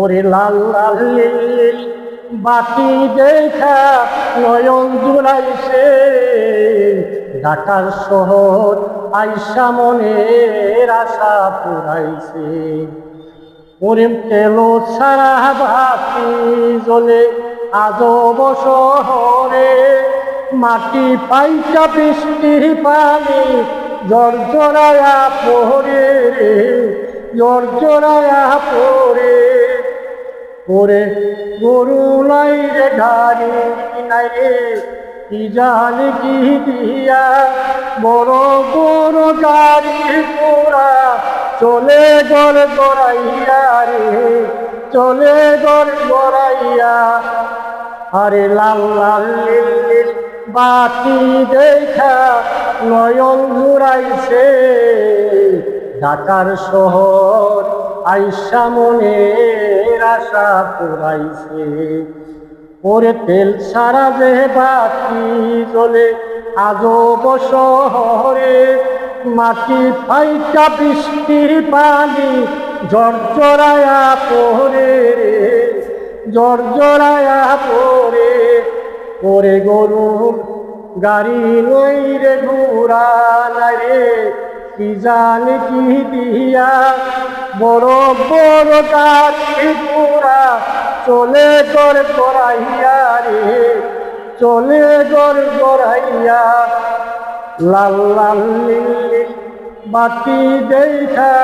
ওরে লাল লাল লীল বাতি দেখা নয়ন জুড়াইছে, ঢাকার শহর আইসা মনের আশা পুরাইছে। ওরে তেলো ছাড়া বাতি জ্বলে আজব শহরে, মাটি পাইকা বৃষ্টির পানি জ্বর জড়ায়া পড়ে, জ্বর জড়ায়া পড়ে। ওরে গরু নাই রে গাড়ি নাই রে, কি জানি কি দিয়া বড় বড় গাড়ি ঘোড়া চলে গর গড়াইয়া রে, চলে গর গড়াইয়া। আরে লাল লাল লীল বাতি দেখা নয়ন জুড়াইছে, ঢাকার শহর আইসা মনের আশা পুরাইছে। ওরে তেল ছাড়া যে বাতি জ্বলে আজব শহরে, মাটি ফাইকা বৃষ্টির পানি ঝড় জড়ায়া পড়ে রে, ঝড় জড়ায়া পড়ে। ওরে গরুর গাড়ি নই রে ঘোড়া নাই রে, কি জানি কি দিয়া বড় বড় গাড়ি ঘোড়া চলে গর গড়াইয়া রে, চলে গর গড়াইয়া। লাল লাল লীল বাতি দেখা